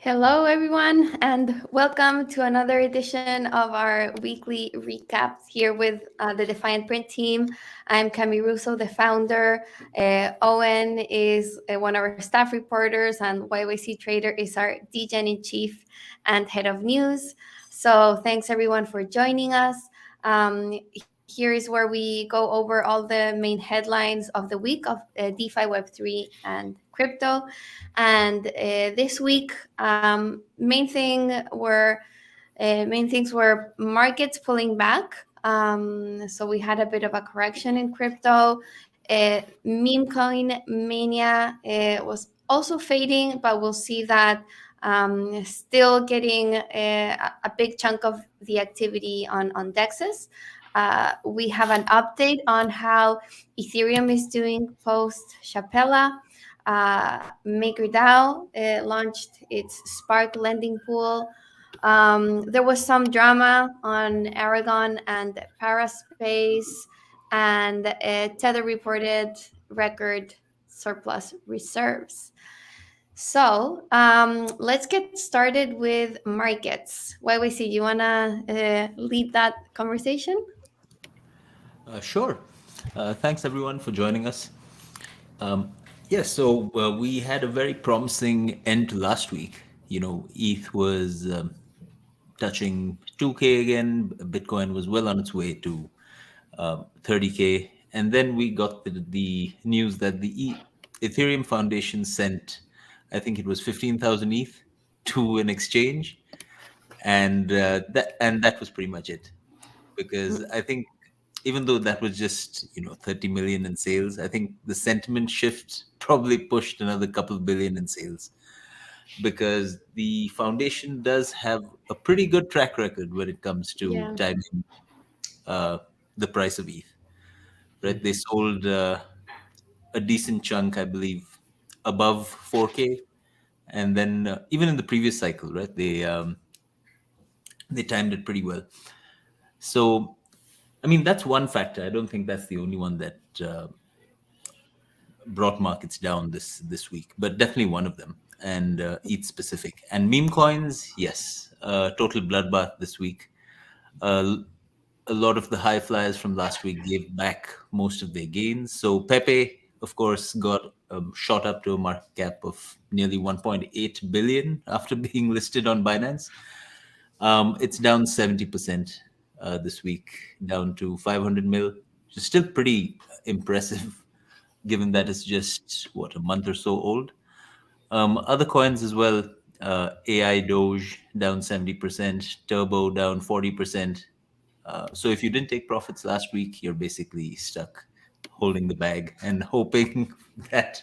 Hello, everyone, and welcome to another edition of our weekly recaps here with the Defiant print team. I'm Cami Russo, the founder. Owen is one of our staff reporters, and YYC Trader is our DGen-in-chief and head of news. So thanks, everyone, for joining us. Here is where we go over all the main headlines of the week of DeFi, Web3, and crypto. And this week, main things were markets pulling back. So we had a bit of a correction in crypto. Memecoin mania was also fading, but we'll see that still getting a big chunk of the activity on DEXs. We have an update on how Ethereum is doing post Chapella. MakerDAO launched its Spark lending pool. There was some drama on Aragon and Parispace, and Tether reported record surplus reserves. So let's get started with markets. YYC, you want to lead that conversation? Sure. Thanks, everyone, for joining us. Yes, so we had a very promising end to last week. ETH was touching 2K again. Bitcoin was well on its way to 30K. And then we got the news that the Ethereum Foundation sent, I think it was 15,000 ETH to an exchange. And that was pretty much it. Because I think even though that was just 30 million in sales, I think the sentiment shift probably pushed another couple of billion in sales, because the foundation does have a pretty good track record when it comes to timing the price of ETH. Right? They sold a decent chunk, I believe, above 4K, and then even in the previous cycle, right? They timed it pretty well. So, I mean, that's one factor. I don't think that's the only one that brought markets down this week, but definitely one of them, and ETH specific. And meme coins, yes, total bloodbath this week. A lot of the high flyers from last week gave back most of their gains. So Pepe, of course, got shot up to a market cap of nearly 1.8 billion after being listed on Binance. It's down 70%. This week, down to 500 mil, which is still pretty impressive, given that it's just a month or so old. Other coins as well, AI Doge down 70%, Turbo down 40%. So if you didn't take profits last week, you're basically stuck holding the bag and hoping that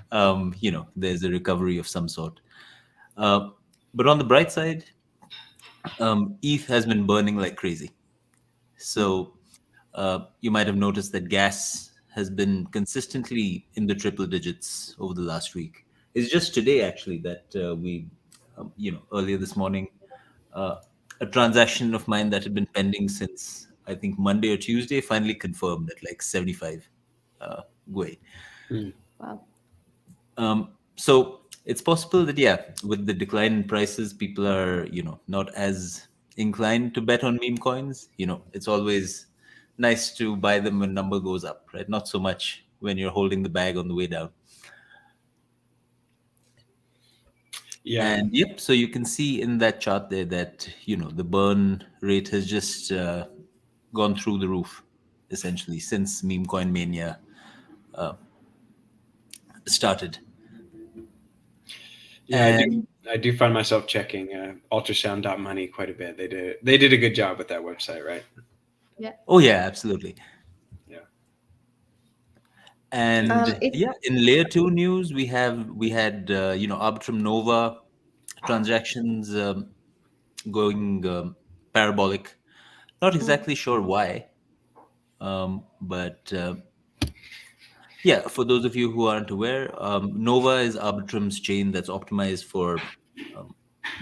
there's a recovery of some sort. But on the bright side, ETH has been burning like crazy. So you might have noticed that gas has been consistently in the triple digits over the last week. It's just today, actually, that we, earlier this morning, a transaction of mine that had been pending since, I think, Monday or Tuesday finally confirmed at like 75 Gwei. Wow. So it's possible that, with the decline in prices, people are, not as inclined to bet on meme coins. It's always nice to buy them when number goes up, right? Not so much when you're holding the bag on the way down. Yeah. And so you can see in that chart there that, the burn rate has just gone through the roof, essentially, since meme coin mania started. Yeah, I do find myself checking ultrasound.money quite a bit. They did a good job with that website, right? Yeah. Oh yeah, absolutely. Yeah. And in layer 2 news, we had Arbitrum Nova transactions going parabolic. Not exactly sure why. But yeah, for those of you who aren't aware, Nova is Arbitrum's chain that's optimized for um,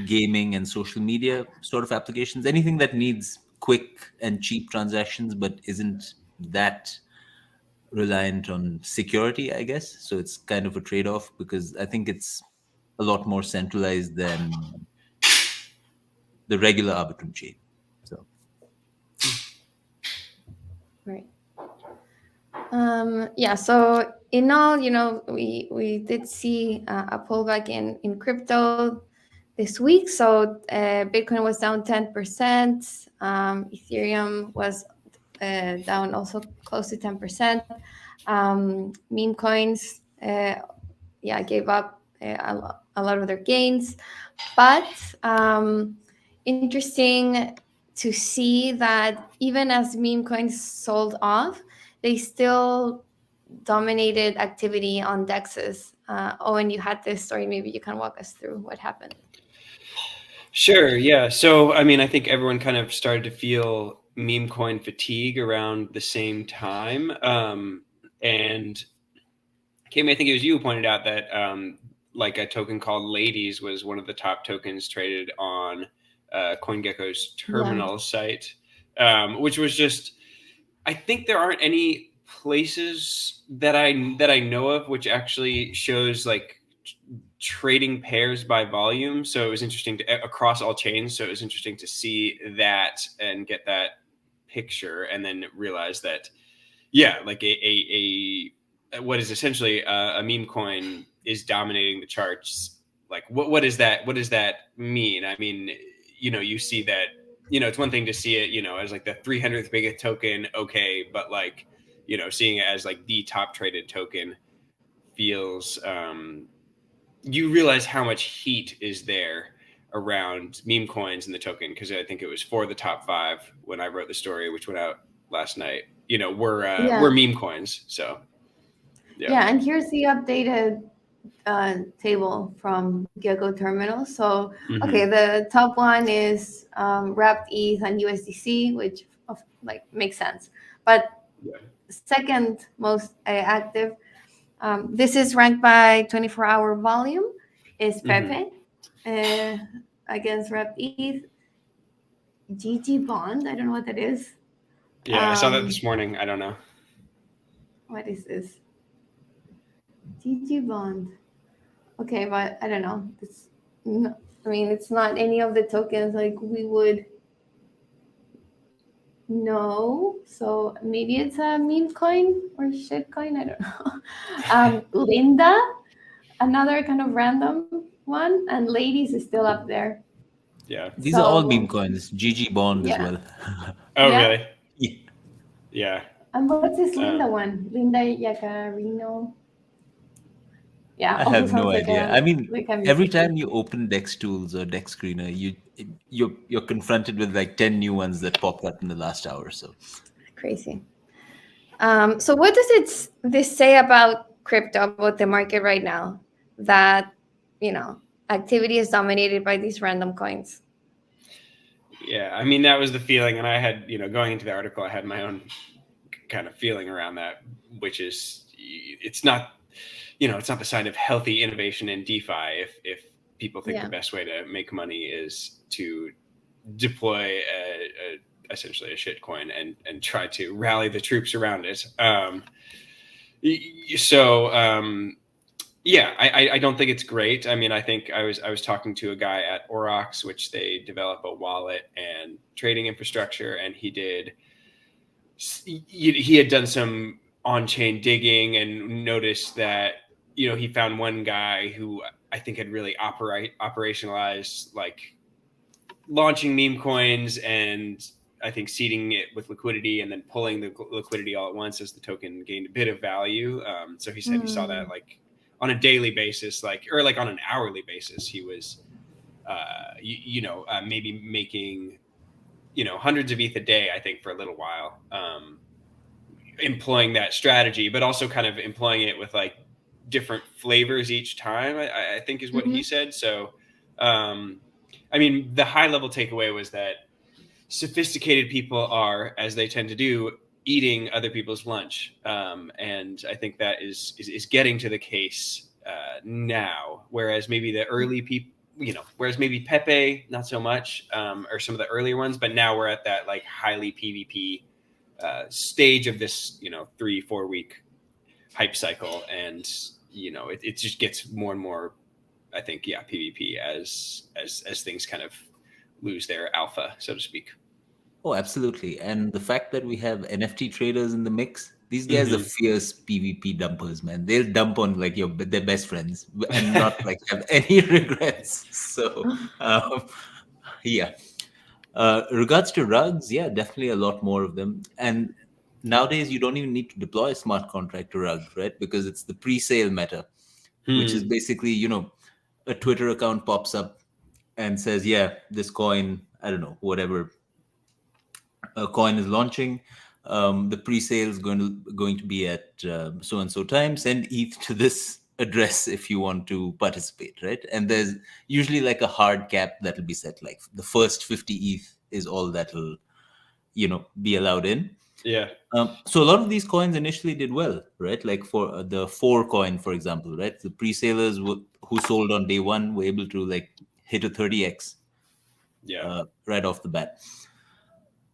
gaming and social media sort of applications. Anything that needs quick and cheap transactions, but isn't that reliant on security, I guess. So it's kind of a trade-off because I think it's a lot more centralized than the regular Arbitrum chain. So Right. Yeah, so in all, we did see a pullback in crypto this week. So Bitcoin was down 10%. Ethereum was down also close to 10%. Meme coins, gave up a lot of their gains. But interesting to see that even as meme coins sold off, they still dominated activity on DEXs. Owen, you had this story. Maybe you can walk us through what happened. Sure. Yeah. So, I mean, I think everyone kind of started to feel Memecoin fatigue around the same time. And Kim, I think it was you who pointed out that like a token called Ladies was one of the top tokens traded on CoinGecko's terminal site, which was just, I think there aren't any places that I know of which actually shows like trading pairs by volume. So it was interesting to across all chains. So it was interesting to see that and get that picture, and then realize that, yeah, like a what is essentially a meme coin is dominating the charts. Like what is that? What does that mean? I mean, you see that, it's one thing to see it, as like the 300th biggest token. Okay. But like, seeing it as like the top traded token feels, you realize how much heat is there around meme coins in the token. Cause I think it was 4 of the top 5 when I wrote the story, which went out last night, were meme coins. So yeah, and here's the updated table from Gecko Terminal. So okay, the top one is wrapped ETH and USDC, which makes sense. But second most active, this is ranked by 24-hour volume, is Pepe against wrapped ETH. GG Bond, I don't know what that is. Yeah, I saw that this morning. I don't know. What is this? GG Bond. Okay, but I don't know. It's not any of the tokens like we would know. So maybe it's a meme coin or shit coin. I don't know. Linda, another kind of random one, and Ladies is still up there. Yeah, these are all meme coins. GG Bond as well. Oh, really? Yeah. And what's this Linda one? Linda Yacarino. Yeah, I have no idea. I mean, every time you open Dex Tools or Dex Screener, you're confronted with like 10 new ones that popped up in the last hour. So crazy. So what does this say about crypto, about the market right now? That activity is dominated by these random coins. Yeah, I mean, that was the feeling, and I had, going into the article, I had my own kind of feeling around that, which is it's not the sign of healthy innovation in DeFi if people think the best way to make money is to deploy essentially a shit coin and try to rally the troops around it. Yeah, I don't think it's great. I mean, I think I was talking to a guy at Orox, which they develop a wallet and trading infrastructure, and he had done some on-chain digging and noticed that, he found one guy who I think had really operationalized like launching meme coins and I think seeding it with liquidity and then pulling the liquidity all at once as the token gained a bit of value. So he said he saw that like on a daily basis, or on an hourly basis, he was, maybe making, hundreds of ETH a day, I think, for a little while, employing that strategy, but also kind of employing it with like different flavors each time, I think is what he said. So, I mean, the high level takeaway was that sophisticated people are, as they tend to do, eating other people's lunch. And I think that is getting to the case now, whereas maybe the early people, whereas maybe Pepe, not so much, or some of the earlier ones, but now we're at that like highly PvP stage of this, 3-4 week hype cycle. And, it just gets more and more, I think, PvP as things kind of lose their alpha, so to speak. Oh, absolutely. And the fact that we have NFT traders in the mix, these guys are fierce PvP dumpers, man. They'll dump on like their best friends and not like have any regrets. So, yeah. Regards to rugs, yeah, definitely a lot more of them. And nowadays, you don't even need to deploy a smart contract to rug, right? Because it's the pre-sale meta, which is basically, a Twitter account pops up and says, yeah, this coin, I don't know, whatever a coin is launching. The pre-sale is going to be at so and so time. Send ETH to this address if you want to participate, right? And there's usually like a hard cap that'll be set, like the first 50 ETH is all that'll be allowed in. Yeah. So a lot of these coins initially did well, right? Like for the 4 coin, for example, right? The pre-salers who sold on day one were able to like hit a 30x right off the bat.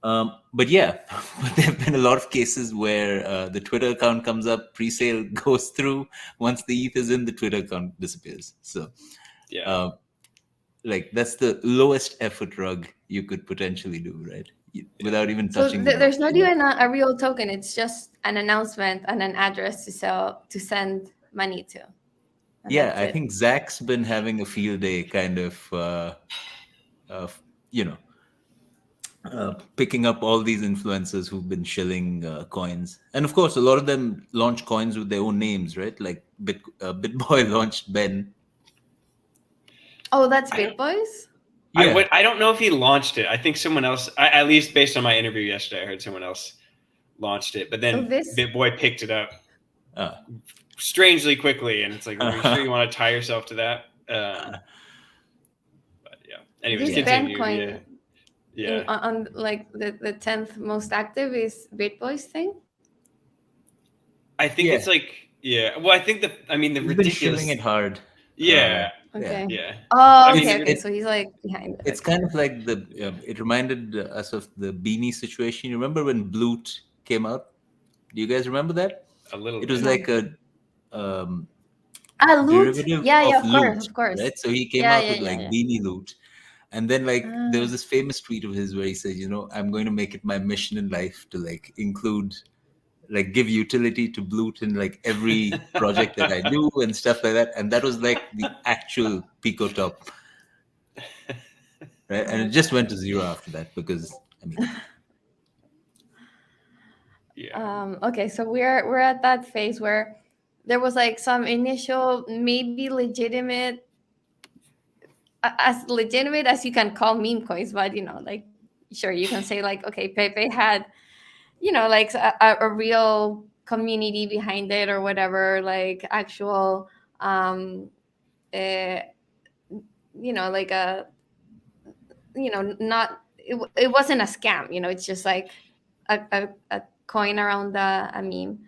But there have been a lot of cases where the Twitter account comes up, pre-sale goes through. Once the ETH is in, the Twitter account disappears. So, like that's the lowest effort rug you could potentially do, right? Without even touching. So there's not even a real token. It's just an announcement and an address to send money to. Yeah, I think Zach's been having a field day, kind of, picking up all these influencers who've been shilling coins. And of course, a lot of them launch coins with their own names, right? Like BitBoy launched Ben. Oh, that's BitBoy's? Yeah. I don't know if he launched it. I think someone else, at least based on my interview yesterday, I heard someone else launched it. But then BitBoy picked it up strangely quickly. And it's like, are you sure you want to tie yourself to that? But yeah. Anyways, continue. Coin. Yeah. On like the 10th most active is BitBoy's thing. I think it's like, well, I think the ridiculous. Been shilling it hard. Yeah. Okay. Yeah. Oh, okay. So he's like behind it. It's kind of like it reminded us of the beanie situation. You remember when Bloot came out? Do you guys remember that? A little. It was like a Loot. derivative of Loot, of course. right? So he came out with beanie Loot. And then there was this famous tweet of his where he said, I'm going to make it my mission in life to like include, like give utility to Bloot in like every project that I do and stuff like that. And that was like the actual Pico top. Right. And it just went to zero after that because, okay. So we're at that phase where there was like some initial, maybe legitimate, as legitimate as you can call meme coins, but like sure you can say like, okay, Pepe had like a real community behind it or whatever, like actual like not it wasn't a scam, it's just like a coin around a meme,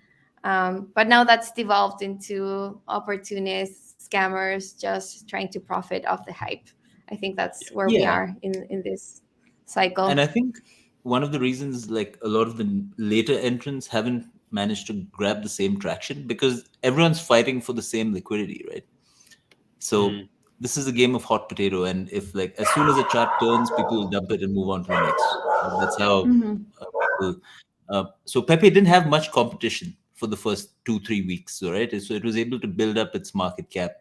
but now that's devolved into opportunists, scammers just trying to profit off the hype. I think that's where we are in this cycle. And I think one of the reasons like a lot of the later entrants haven't managed to grab the same traction because everyone's fighting for the same liquidity, right? So this is a game of hot potato, and if like as soon as a chart turns, people will dump it and move on to the next. That's how people. So Pepe didn't have much competition for the first 2-3 weeks, right? So it was able to build up its market cap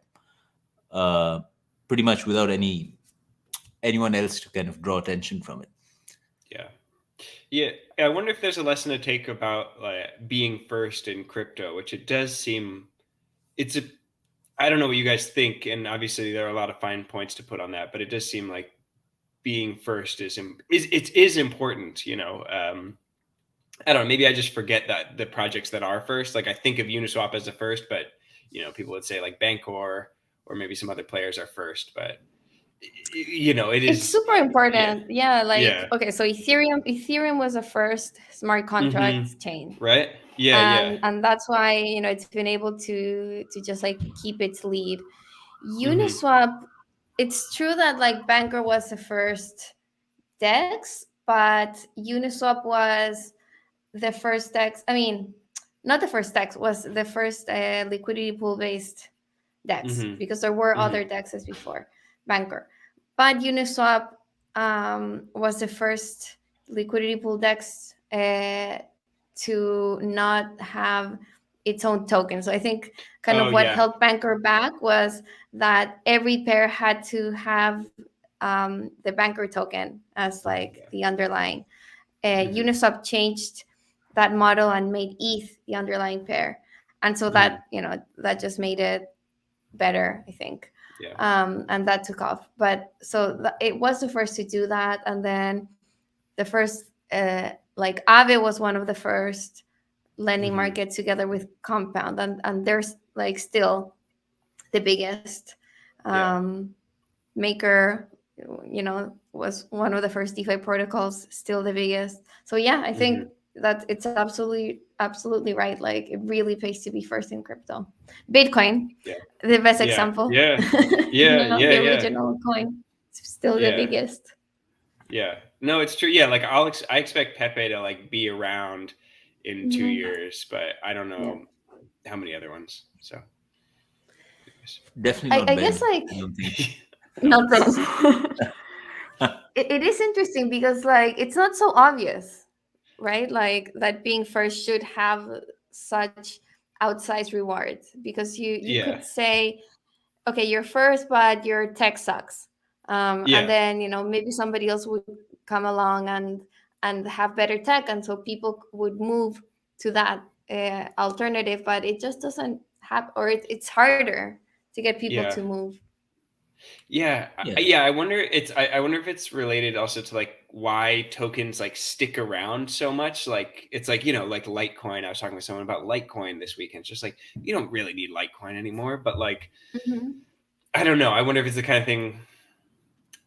pretty much without anyone else to kind of draw attention from it. Yeah. I wonder if there's a lesson to take about like being first in crypto, which it does seem I don't know what you guys think, and obviously there are a lot of fine points to put on that, but it does seem like being first is important. I don't know. Maybe I just forget that the projects that are first, like I think of Uniswap as the first, but people would say like Bancor or maybe some other players are first. But it is. It's super important. Yeah, like Yeah. okay, so Ethereum was the first smart contract chain. Right. Yeah. And that's why it's been able to just like keep its lead. Uniswap, it's true that like Banker was the first DEX, but Uniswap was the first DEX. I mean, not the first DEX, was the first liquidity pool based DEX, because there were other DEXs before Banker. But Uniswap was the first liquidity pool DEX to not have its own token. So I think kind of what held Banker back was that every pair had to have the Banker token as like the underlying. Uniswap changed that model and made ETH the underlying pair, and so that that just made it better, I think. And that took off. But so it was the first to do that, and then the first like Aave was one of the first lending markets together with Compound, and there's like still the biggest. Maker, was one of the first DeFi protocols, still the biggest. So yeah, I think that it's absolutely right. Like it really pays to be first in crypto. Bitcoin, the best example. The original coin, still the biggest. Yeah, no, it's true. Yeah, like I expect Pepe to like be around in 2 years, but I don't know how many other ones. So definitely not I guess like not it is interesting because like it's not so obvious, right? Like that being first should have such outsized rewards, because you could say, okay, you're first, but your tech sucks. And then maybe somebody else would come along and have better tech, and so people would move to that alternative. But it just doesn't happen, or it's harder to get people to move. I wonder I wonder if it's related also to like why tokens like stick around so much. Like it's like like Litecoin. I was talking with someone about Litecoin this weekend. It's just like you don't really need Litecoin anymore, but like I don't know. I wonder if it's the kind of thing,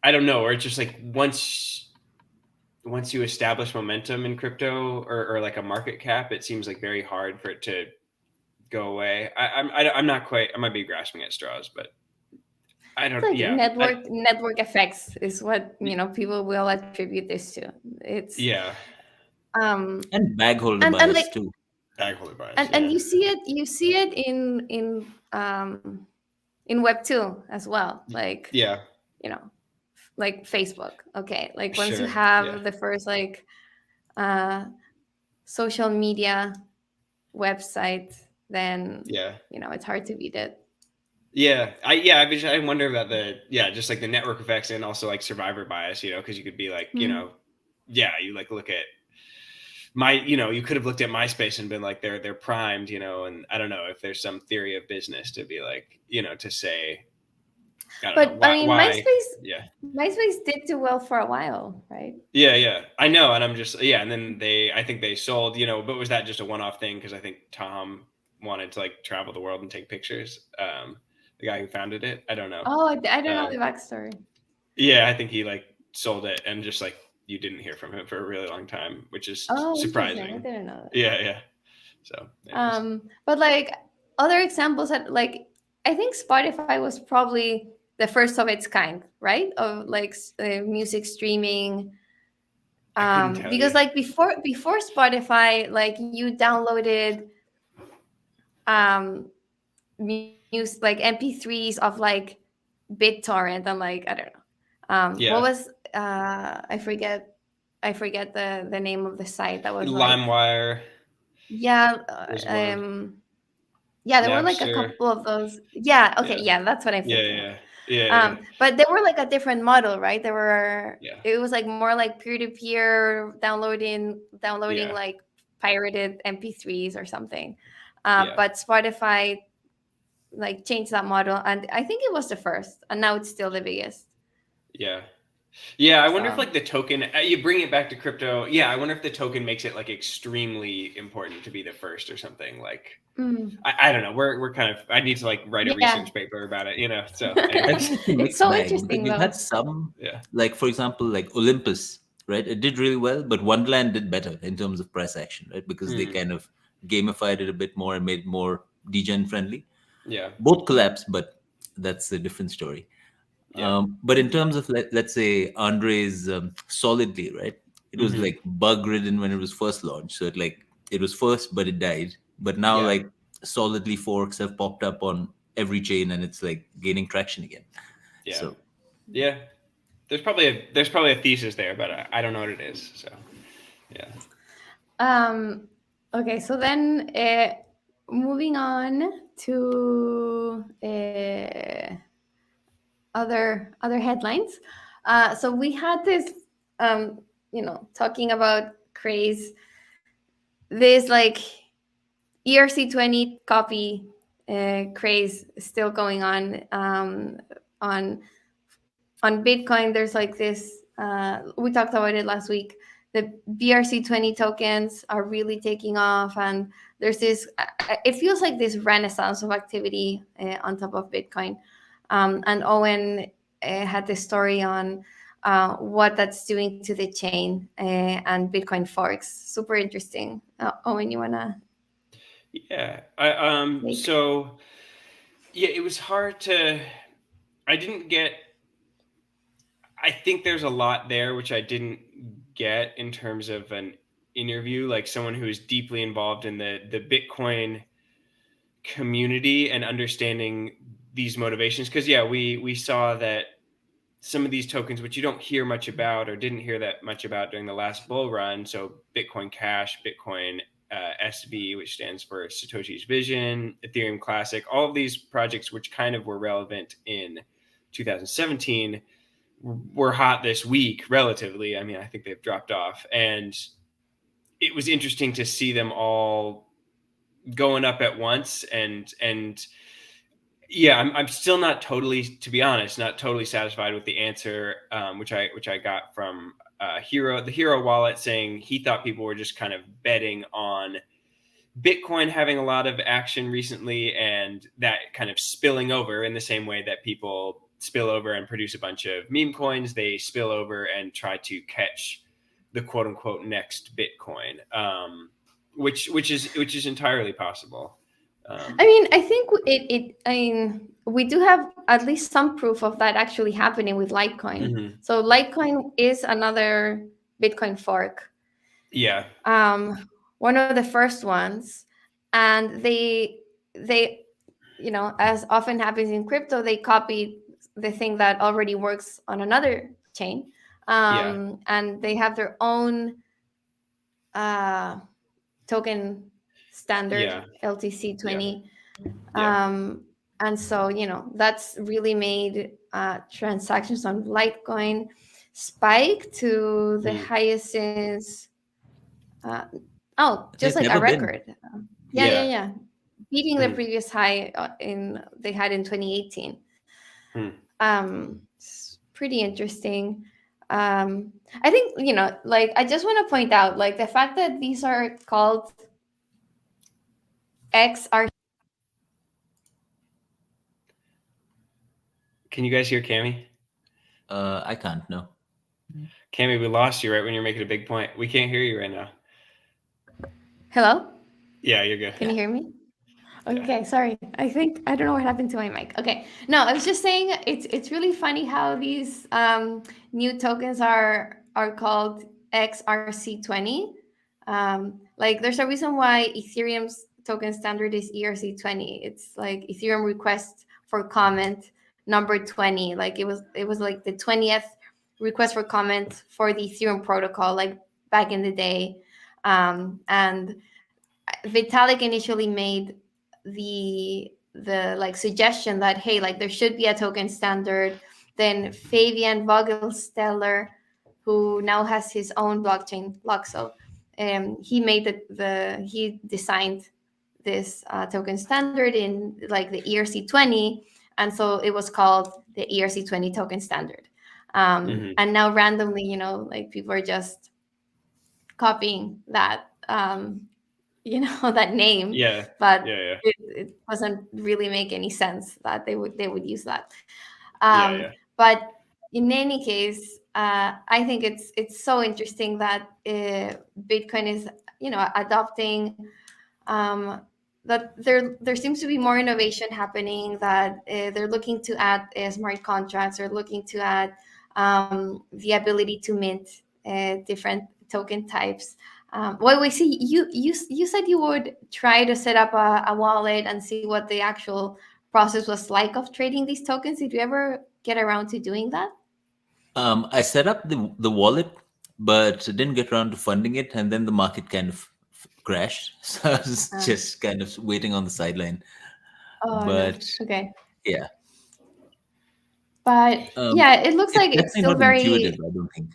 I don't know, or it's just like once you establish momentum in crypto or like a market cap, it seems like very hard for it to go away. I'm not quite. I might be grasping at straws, but I don't. Like network effects is what people will attribute this to. It's and bag holder bias like, too. Bag holder bias, and you see it in Web2 as well. Like like Facebook. Okay, like once you have the first like social media website, then it's hard to beat it. I wonder about just like the network effects and also like survivor bias, because you could be like, you like look at you could have looked at MySpace and been like they're primed, and I don't know if there's some theory of business to be like, to say. MySpace did do well for a while, right? Yeah, I know, and I'm just and then I think they sold, but was that just a one-off thing? Because I think Tom wanted to like travel the world and take pictures. The guy who founded it, I don't know. Oh, I don't know the backstory. Yeah, I think he like sold it and just like you didn't hear from him for a really long time, which is surprising. I didn't know that. Yeah. So. But like other examples that like I think Spotify was probably the first of its kind, right? Of like music streaming. Because like before Spotify, like you downloaded music like MP3s of like BitTorrent and like I don't know. What was I forget the name of the site that was LimeWire. There were like a couple of those. That's what I'm thinking. But they were like a different model, right? They were it was like more like peer-to-peer downloading like pirated MP3s or something. But Spotify like changed that model, and I think it was the first, and now it's still the biggest. Yeah, I wonder if like the token, you bring it back to crypto. Yeah, I wonder if the token makes it like extremely important to be the first or something. Like, I don't know. We're kind of. I need to like write a research paper about it. You know. So It's a it's mixed so bag, interesting because we've though. had some, like for example, like Olympus, right? It did really well, but Wonderland did better in terms of price action, right? Because they kind of gamified it a bit more and made it more degen friendly. Yeah. Both collapsed, but that's a different story. Yeah. But in terms of let's say Andre's Solidly, right? It was like bug ridden when it was first launched. So it was first, but it died. But now like Solidly forks have popped up on every chain, and it's like gaining traction again. Yeah. So yeah, there's probably a thesis there, but I don't know what it is. So yeah. Okay, so then moving on to other headlines. So we had this, talking about craze, this like ERC20 copy craze still going on Bitcoin. There's like this, we talked about it last week. The BRC20 tokens are really taking off, and there's this, it feels like this renaissance of activity on top of Bitcoin. And Owen had this story on what that's doing to the chain and Bitcoin forks. Super interesting. Owen, you wanna? Yeah. So yeah, it was hard to. I think there's a lot there which I didn't get in terms of an interview, like someone who is deeply involved in the Bitcoin community and understanding these motivations. Because we saw that some of these tokens, which you don't hear much about or didn't hear that much about during the last bull run, so Bitcoin Cash, Bitcoin SV, which stands for Satoshi's Vision, Ethereum Classic, all of these projects which kind of were relevant in 2017 were hot this week relatively. I mean, I think they've dropped off, and it was interesting to see them all going up at once. And yeah, I'm still not totally, to be honest, not totally satisfied with the answer, which I got from the Hero wallet, saying he thought people were just kind of betting on Bitcoin having a lot of action recently, and that kind of spilling over in the same way that people spill over and produce a bunch of meme coins. They spill over and try to catch the quote unquote next Bitcoin, which is entirely possible. I mean, I think we do have at least some proof of that actually happening with Litecoin. So Litecoin is another Bitcoin fork. Yeah. One of the first ones, and they as often happens in crypto, they copied the thing that already works on another chain, and they have their own token standard, LTC20. And so that's really made transactions on Litecoin spike to the highest since just like a record. Yeah, beating the previous high they had in 2018. It's pretty interesting. I think like I just want to point out like the fact that these are called XR. Can you guys hear Cami? I can't. No. Cami, we lost you right when you're making a big point. We can't hear you right now. Hello? Yeah, you're good. Can you hear me? Okay, sorry. I don't know what happened to my mic. Okay. No, I was just saying it's really funny how these new tokens are called XRC20. Like there's a reason why Ethereum's token standard is ERC20. It's like Ethereum request for comment number 20. Like it was like the 20th request for comment for the Ethereum protocol, like back in the day. And Vitalik initially made the like suggestion that hey, like there should be a token standard. Then Fabian Vogelsteller, who now has his own blockchain, Luxo, he made he designed this token standard in like the ERC20, and so it was called the ERC20 token standard. And now randomly, like people are just copying that, that name. But it doesn't really make any sense that they would use that. But in any case, I think it's so interesting that Bitcoin is, adopting, that there seems to be more innovation happening, that they're looking to add smart contracts, or looking to add the ability to mint different token types. Well, we see you said you would try to set up a wallet and see what the actual process was like of trading these tokens. Did you ever get around to doing that? I set up the wallet, but didn't get around to funding it, and then the market kind of crashed. So I was just kind of waiting on the sideline. But no. Okay. Yeah. But yeah, it looks like it's still not very intuitive, I don't think.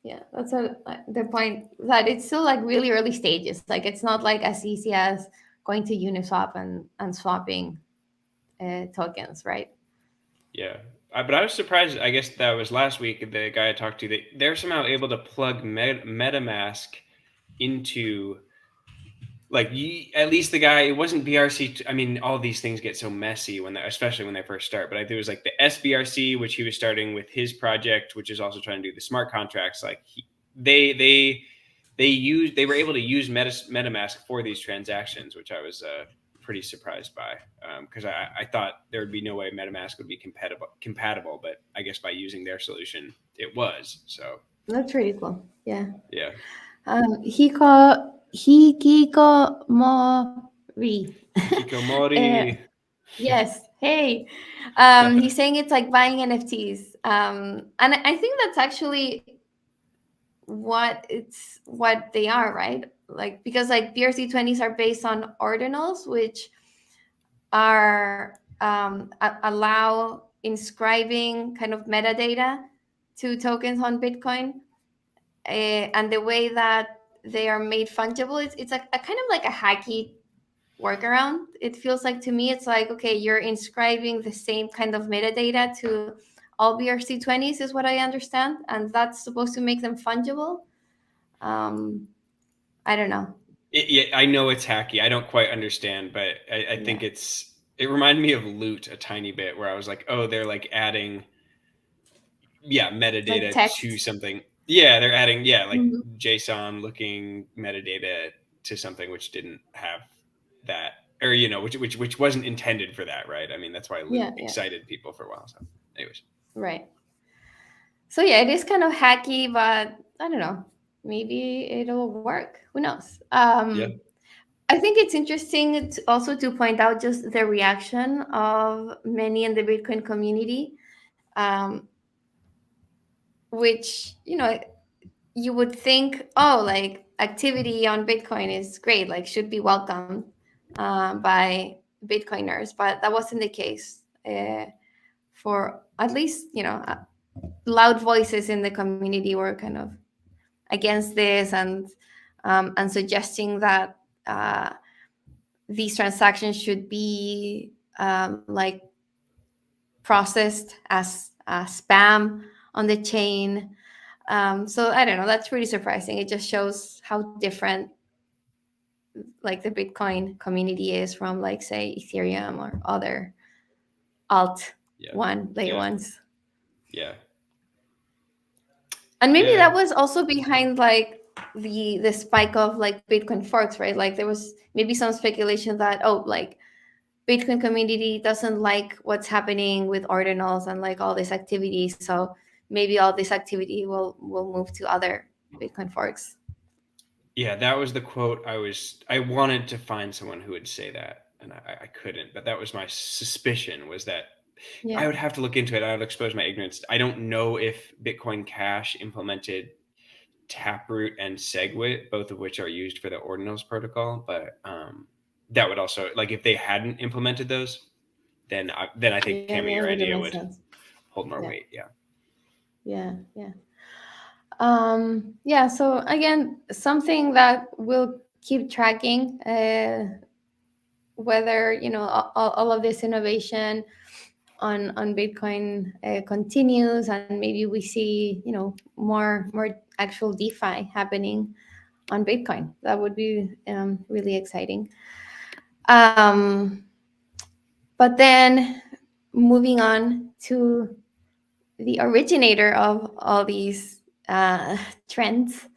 Yeah, that's the point, that it's still like really early stages. Like it's not like as easy as going to Uniswap and swapping tokens, right? Yeah. But I was surprised, I guess that was last week, the guy I talked to, they're somehow able to plug MetaMask into, like, at least the guy, it wasn't BRC. I mean, all these things get so messy especially when they first start. But I think it was like the SBRC, which he was starting with his project, which is also trying to do the smart contracts. Like they were able to use MetaMask for these transactions, which I was pretty surprised by, because I thought there would be no way MetaMask would be compatible, but I guess by using their solution, it was. So that's pretty cool. Yeah. Hikikomori. Hikikomori. Yes. Hey. He's saying it's like buying NFTs. And I think that's actually what they are, right? Like, because like BRC20s are based on ordinals, which are allow inscribing kind of metadata to tokens on Bitcoin. And the way that they are made fungible, it's a kind of like a hacky workaround. It feels like, to me, it's like, okay, you're inscribing the same kind of metadata to all BRC20s, is what I understand, and that's supposed to make them fungible. I don't know. I know it's hacky. I don't quite understand, but I think it reminded me of Loot a tiny bit, where I was like, oh, they're like adding metadata like to something. Yeah, they're adding JSON looking metadata to something which didn't have that, or which wasn't intended for that, right? I mean, that's why Loot excited people for a while. So anyways. Right. So yeah, it is kind of hacky, but I don't know. Maybe it'll work. Who knows? I think it's interesting also to point out just the reaction of many in the Bitcoin community, which, you would think, oh, like activity on Bitcoin is great, like should be welcomed by Bitcoiners, but that wasn't the case for at least, loud voices in the community were kind of against this, and suggesting that these transactions should be like processed as spam on the chain. So I don't know, that's pretty surprising. It just shows how different like the Bitcoin community is from, like, say, Ethereum or other ones. Yeah. And maybe that was also behind like the spike of like Bitcoin forks, right? Like there was maybe some speculation that, like Bitcoin community doesn't like what's happening with ordinals and like all this activity. So maybe all this activity will move to other Bitcoin forks. Yeah, that was the quote. I wanted to find someone who would say that, and I couldn't. But that was my suspicion, was that I would have to look into it. I would expose my ignorance. I don't know if Bitcoin Cash implemented Taproot and SegWit, both of which are used for the ordinals protocol. But that would also, like, if they hadn't implemented those, then I think, Cami, your idea would hold more weight. Yeah. So again, something that we'll keep tracking, whether all of this innovation on Bitcoin continues, and maybe we see, you know, more actual DeFi happening on Bitcoin. That would be really exciting. But then moving on to the originator of all these trends,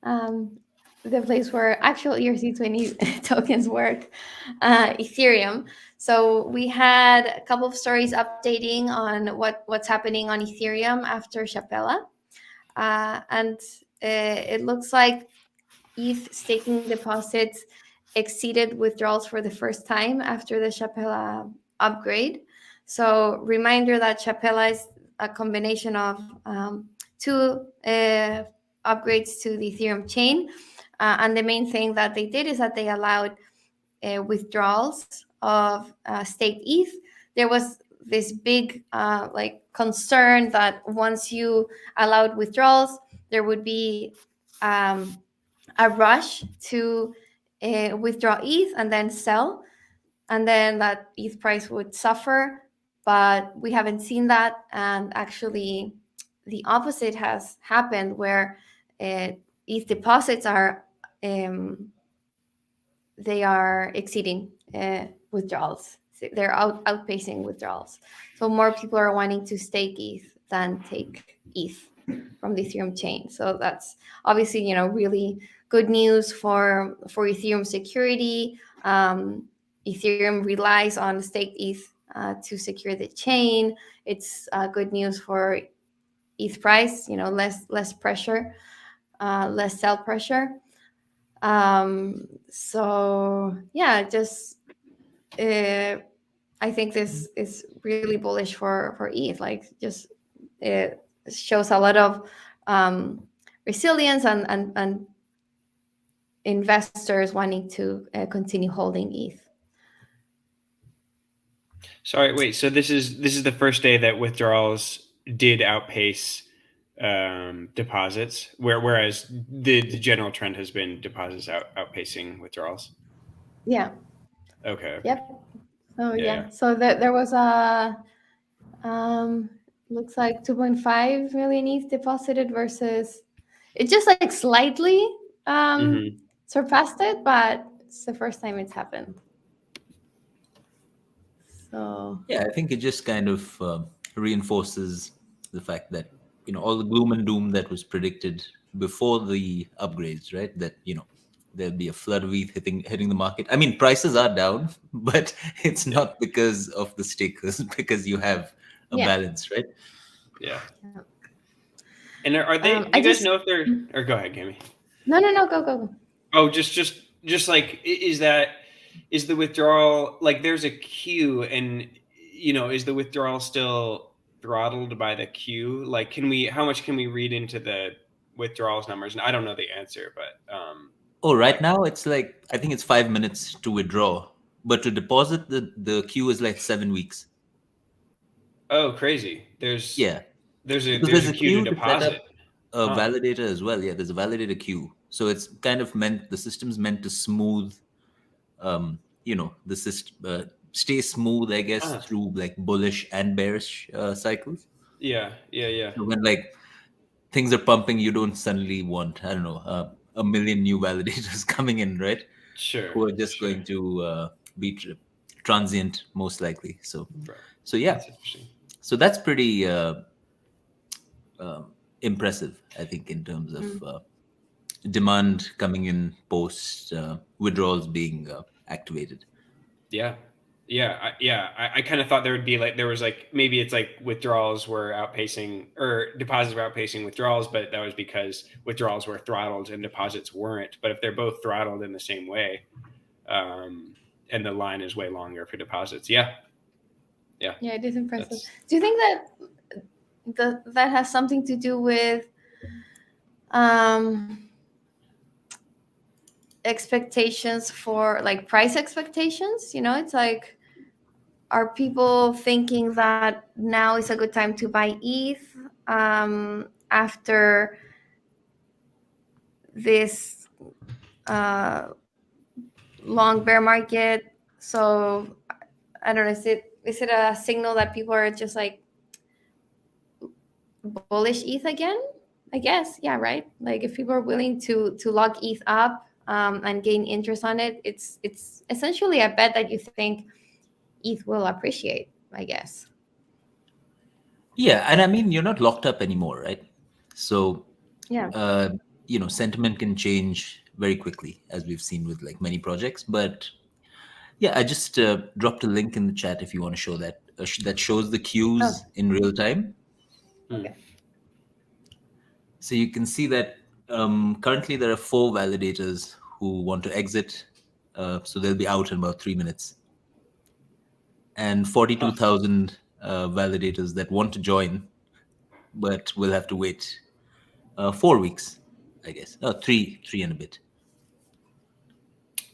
the place where actual ERC20 tokens work, Ethereum. So we had a couple of stories updating on what's happening on Ethereum after Chapella. And it looks like ETH staking deposits exceeded withdrawals for the first time after the Chapella upgrade. So reminder that Chapella is a combination of two upgrades to the Ethereum chain. And the main thing that they did is that they allowed withdrawals of staked ETH. There was this big concern that once you allowed withdrawals, there would be a rush to withdraw ETH and then sell, and then that ETH price would suffer. But we haven't seen that, and actually the opposite has happened, where ETH deposits are they are exceeding withdrawals. They're outpacing withdrawals. So more people are wanting to stake ETH than take ETH from the Ethereum chain. So that's obviously, you know, really good news for Ethereum security. Ethereum relies on staked ETH to secure the chain. It's good news for ETH price. You know, less pressure, less sell pressure. So yeah, just I think this is really bullish for ETH. Like, just it shows a lot of resilience and investors wanting to continue holding ETH. Sorry, wait. So this is the first day that withdrawals did outpace deposits, whereas the general trend has been deposits outpacing withdrawals. Yeah. Okay. Yep. So Yeah. So there was a looks like 2.5 million ETH deposited versus it just like slightly surpassed it, but it's the first time it's happened. So yeah, I think it just kind of reinforces the fact that, you know, all the gloom and doom that was predicted before the upgrades, right? That, you know, there'll be a flood of ETH hitting the market. I mean, prices are down, but it's not because of the stakers, because you have a balance, right? Yeah. And are they? Do you guys know if they're? Or go ahead, Cami. No, go. Oh, just like, is the withdrawal, like, there's a queue, and, you know, is the withdrawal still throttled by the queue? Like, how much can we read into the withdrawals numbers? And I don't know the answer, but right now it's like, I think it's 5 minutes to withdraw, but to deposit the queue is like 7 weeks. Oh, crazy! There's a queue to deposit. Set up a validator as well. Yeah, there's a validator queue. So it's kind of the system's meant to smooth, you know, the system stay smooth, I guess, through like bullish and bearish cycles. Yeah. So when like things are pumping, you don't suddenly want, I don't know, a million new validators coming in, right? Sure. Who are just going to be transient, most likely. So yeah. That's interesting. So that's pretty impressive, I think, in terms of demand coming in post withdrawals being activated. I kind of thought there would be maybe it's like withdrawals were outpacing, or deposits were outpacing withdrawals, but that was because withdrawals were throttled and deposits weren't. But if they're both throttled in the same way, and the line is way longer for deposits, yeah, it is impressive. Do you think that has something to do with expectations for like price expectations? You know, it's like, are people thinking that now is a good time to buy ETH after this long bear market? So I don't know, is it it a signal that people are just like bullish ETH again? I guess, yeah, right. Like if people are willing to lock ETH up and gain interest on it, it's essentially a bet that you think ETH will appreciate, I guess. Yeah, and I mean, you're not locked up anymore, right? So, yeah, sentiment can change very quickly, as we've seen with like many projects. But yeah, I just dropped a link in the chat if you want to show that. That shows the queues in real time. Okay. So you can see that currently there are 4 validators who want to exit. So they'll be out in about 3 minutes. And 42,000 validators that want to join, but will have to wait 4 weeks, I guess. 3 and a bit.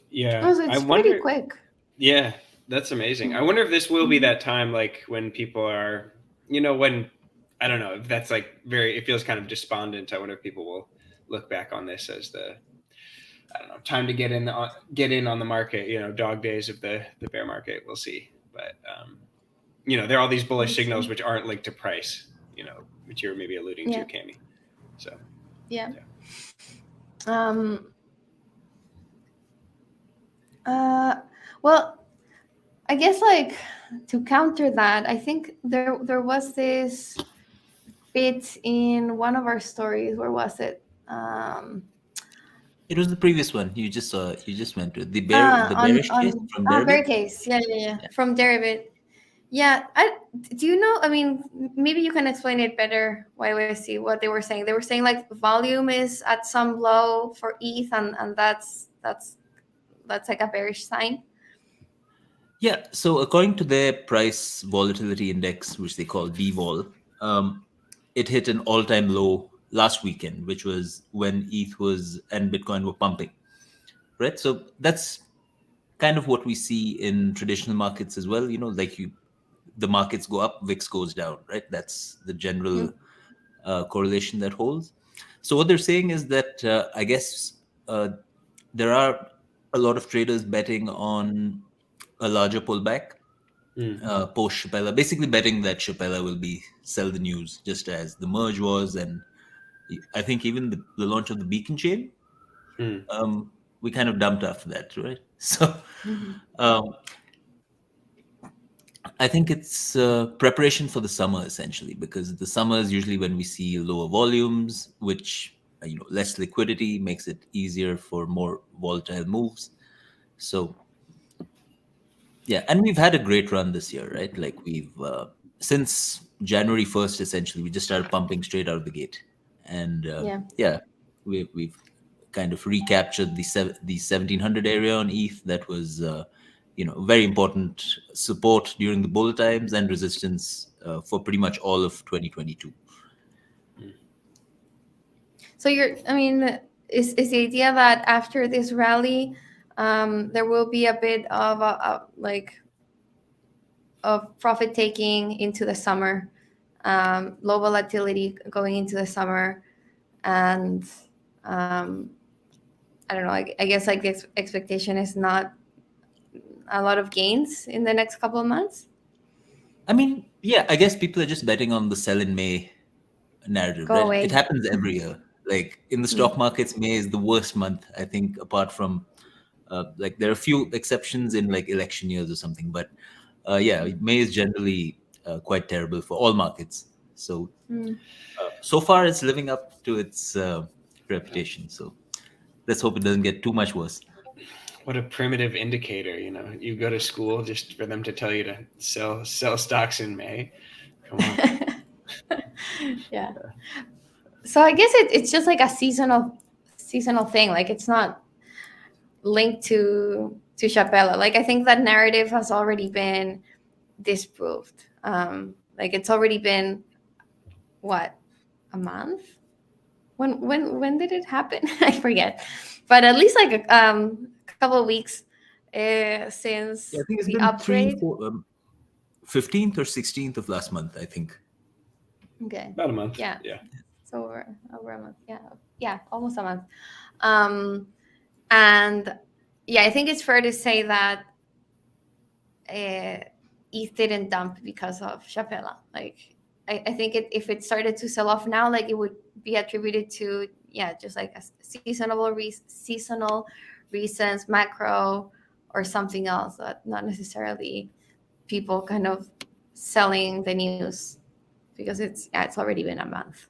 Yeah. Oh, so it's pretty quick. Yeah, that's amazing. I wonder if this will be that time, like when people are, when, I don't know, if that's like it feels kind of despondent. I wonder if people will look back on this as the, I don't know, time to get in on the market, dog days of the bear market. We'll see. But, there are all these bullish signals which aren't linked to price, which you're maybe alluding to, Cami. So, yeah. Well, I guess like to counter that, I think there was this bit in one of our stories. Where was it? It was the previous one. You just went to the bearish case from Deribit. Bear case. Yeah. From Deribit. Yeah. Do you know? I mean, maybe you can explain it better. YYC, what they were saying. They were saying like volume is at some low for ETH, and that's like a bearish sign. Yeah. So according to their price volatility index, which they call VVol, it hit an all-time low last weekend, which was when ETH and Bitcoin were pumping, right? So that's kind of what we see in traditional markets as well. Like the markets go up, VIX goes down, right? That's the general correlation that holds. So what they're saying is that I guess there are a lot of traders betting on a larger pullback post Shapella, basically betting that Shapella will be sell the news, just as the merge was, and I think even the launch of the Beacon chain, we kind of dumped after that, right? So I think it's preparation for the summer, essentially, because the summer is usually when we see lower volumes, which, less liquidity makes it easier for more volatile moves. So, yeah, and we've had a great run this year, right? Like we've, since January 1st, essentially, we just started pumping straight out of the gate. And we've kind of recaptured the 1700 area on ETH. That was very important support during the bull times and resistance for pretty much all of 2022. So is the idea that after this rally, there will be a bit of of profit taking into the summer, low volatility going into the summer, and I don't know. I guess like the expectation is not a lot of gains in the next couple of months. I mean, yeah, I guess people are just betting on the sell in May narrative. Go right? away. It happens every year. Like in the stock markets, May is the worst month, I think, apart from like there are a few exceptions in like election years or something. But May is generally quite terrible for all markets. So so far it's living up to its reputation. So let's hope it doesn't get too much worse. What a primitive indicator, you go to school just for them to tell you to sell stocks in May. Come on. Yeah. So I guess it's just like a seasonal thing. Like it's not linked to Shapella. Like I think that narrative has already been disproved. Like it's already been what, a month? When did it happen? I forget. But at least like a couple of weeks since I think it's the been upgrade. 15th or 16th of last month, I think. Okay. About a month. Yeah. So over a month. Yeah, almost a month. And yeah, I think it's fair to say that ETH didn't dump because of Chapela. Like, I think if it started to sell off now, like, it would be attributed to, just like a seasonal reasons, macro, or something else, that not necessarily people kind of selling the news, because it's already been a month.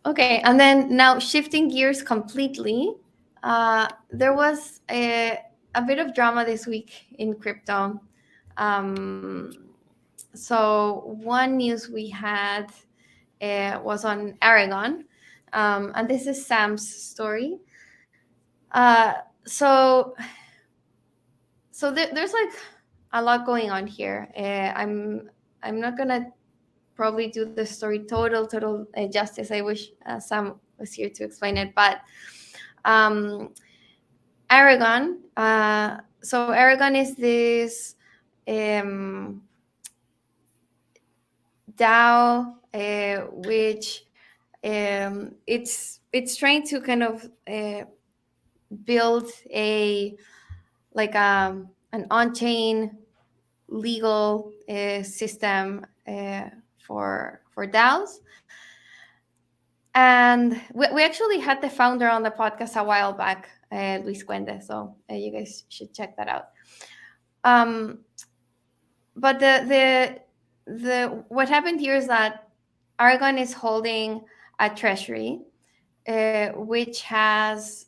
Okay, and then now shifting gears completely, there was a bit of drama this week in crypto. So one news we had was on Aragon, and this is Sam's story. So there's like a lot going on here. I'm not gonna probably do the story total justice. I wish Sam was here to explain it, but Aragon. So Aragon is this DAO, which it's trying to kind of build an on-chain legal system for DAOs. And we actually had the founder on the podcast a while back, Luis Cuende, so you guys should check that out. But the what happened here is that Aragon is holding a treasury, which has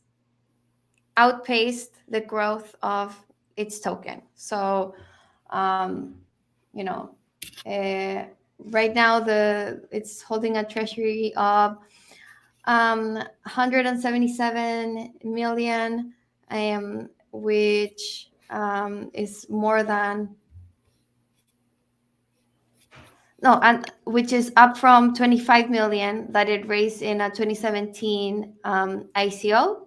outpaced the growth of its token. So, right now it's holding a treasury of 177 million, which is more than which is up from 25 million that it raised in a 2017 ICO.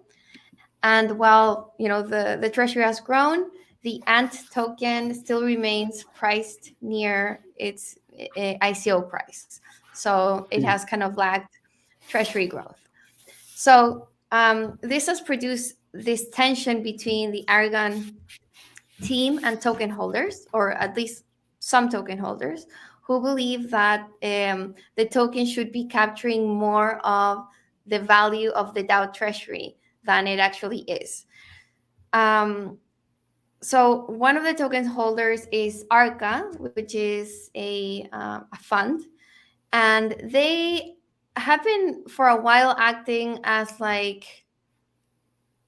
And while the treasury has grown, the ANT token still remains priced near its ICO price. So it has kind of lagged treasury growth. So this has produced this tension between the Aragon team and token holders, or at least some token holders, who believe that the token should be capturing more of the value of the DAO treasury than it actually is. So one of the token holders is Arca, which is a fund, and they have been for a while acting as like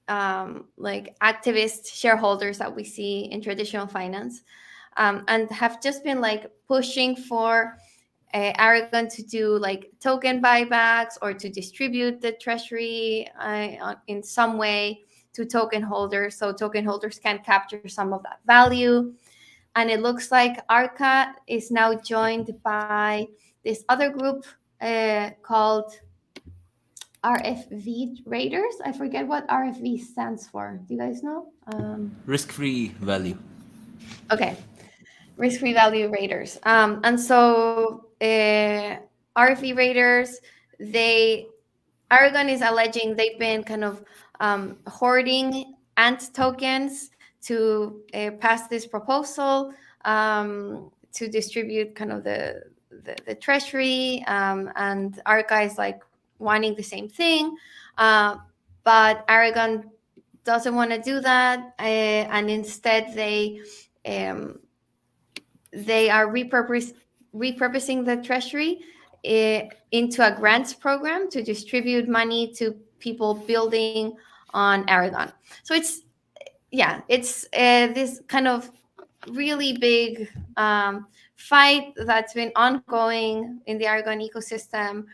activist shareholders that we see in traditional finance, and have just been like pushing for Aragon to do like token buybacks or to distribute the treasury in some way to token holders, so token holders can capture some of that value. And it looks like Arca is now joined by this other group called RFV Raiders. I forget what RFV stands for. Do you guys know? Risk-free value. Okay. Risk-free value raiders. And so RFV Raiders, Aragon is alleging they've been kind of hoarding ANT tokens to pass this proposal to distribute kind of the treasury, and Arca is like wanting the same thing, but Aragon doesn't want to do that, and instead they are repurposing the treasury into a grants program to distribute money to people building on Aragon. So it's this kind of really big fight that's been ongoing in the Aragon ecosystem.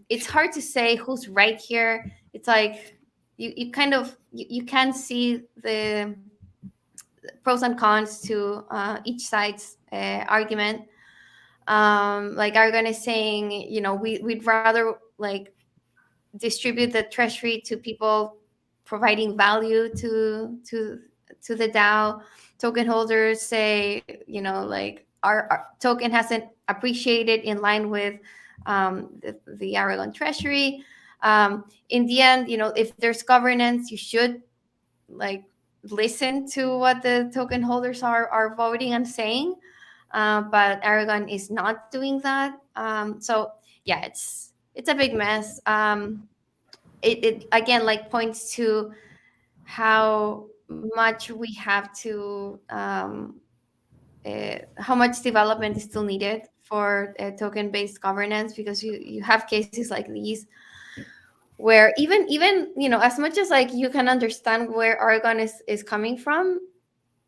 It's hard to say who's right here. It's like you can see the pros and cons to each side's argument. Like Aragon is saying, we'd rather like distribute the treasury to people providing value to the DAO. Token holders say, like our token hasn't appreciated in line with the Aragon treasury. In the end, if there's governance, you should like listen to what the token holders are voting and saying. But Aragon is not doing that. So yeah, it's a big mess. It again like points to how much we have to how much development is still needed for token-based governance, because you have cases like these where even as much as like you can understand where Aragon is coming from,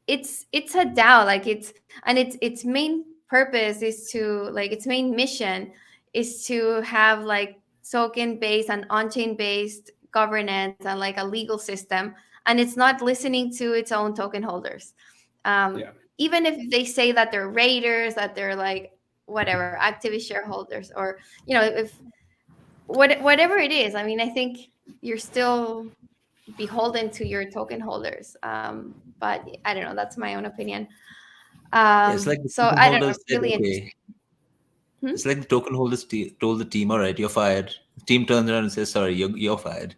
it's a DAO, like its main purpose is to, like, its main mission is to have like token based and on-chain based governance and like a legal system, and it's not listening to its own token holders. Yeah. Even if they say that they're raiders, that they're like whatever activist shareholders, or if whatever it is, I mean, I think you're still beholden to your token holders. But I don't know, that's my own opinion. It's like the So token I don't know, holders said, really okay. interesting. It's like the token holders told the team, all right, you're fired. The team turns around and says, sorry, you're fired.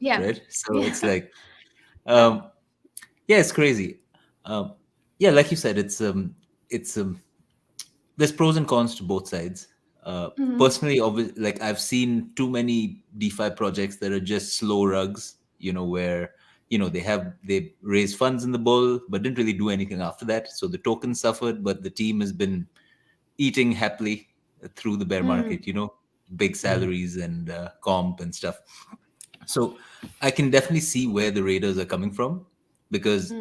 Yeah. Right? So Yeah. it's like, yeah, it's crazy. Yeah, like you said, it's there's pros and cons to both sides. Personally, like I've seen too many DeFi projects that are just slow rugs, where they raise funds in the bull but didn't really do anything after that. So the token suffered, but the team has been eating happily through the bear market. Big salaries and comp and stuff. So I can definitely see where the raiders are coming from, because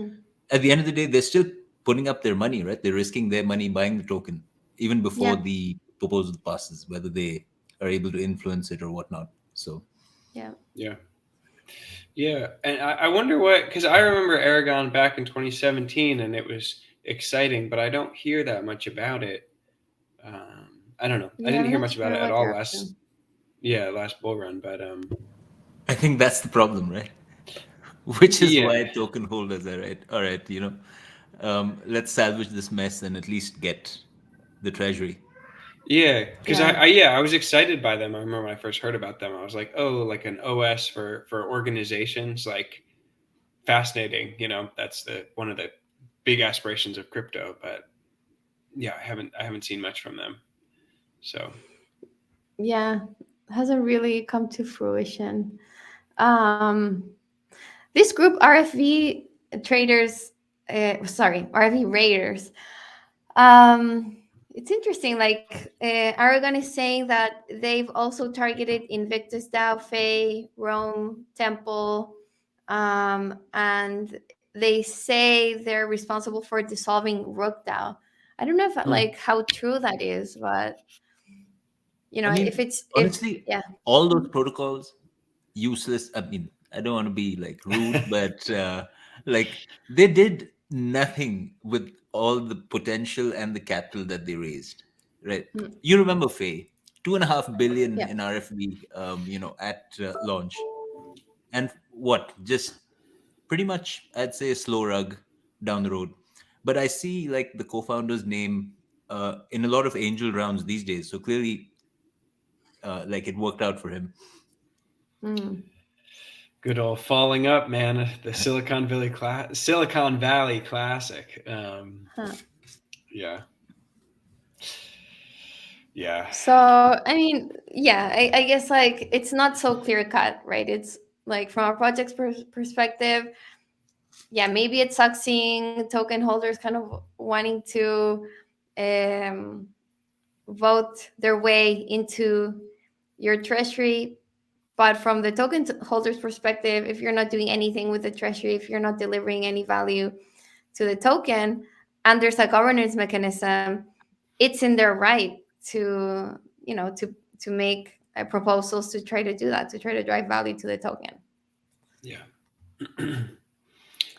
at the end of the day, they're still putting up their money, right? They're risking their money buying the token even before Yeah. the proposal passes, whether they are able to influence it or whatnot. So Yeah. Yeah. And I wonder because I remember Aragon back in 2017 and it was exciting, but I don't hear that much about it. I don't know. I didn't I'm hear not much about sure it at what all they're up last to. bull run, but I think that's the problem, right? Which is yeah. why token holders are right. All right, let's salvage this mess and at least get the treasury. Yeah, because Yeah. I was excited by them. I remember when I first heard about them, I was like, oh, like an OS for organizations, like fascinating. That's one of the big aspirations of crypto. But yeah, I haven't seen much from them. So Yeah. Hasn't really come to fruition. Um, this group RFV traders, RFV raiders. It's interesting. Like Aragon is saying that they've also targeted Invictus DAO, Faye, Rome, Temple, and they say they're responsible for dissolving Rook DAO. I don't know if like how true that is, but I if mean, it's honestly, yeah. all those protocols useless. I mean, I don't want to be like rude, but like they did nothing with all the potential and the capital that they raised, right? You remember Faye, 2.5 billion Yeah. in RFB, at launch, and what? Just pretty much, I'd say a slow rug down the road. But I see like the co-founder's name in a lot of angel rounds these days, so clearly, like it worked out for him. good old falling up, man. The Silicon Valley classic. Yeah. Yeah. So I mean, yeah, I guess like it's not so clear cut, right? It's like from a project's perspective, yeah, maybe it sucks seeing token holders kind of wanting to um, vote their way into your treasury. But from the token holders' perspective, if you're not doing anything with the treasury, if you're not delivering any value to the token, and there's a governance mechanism, it's in their right to to make proposals to try to do that, to try to drive value to the token. Yeah.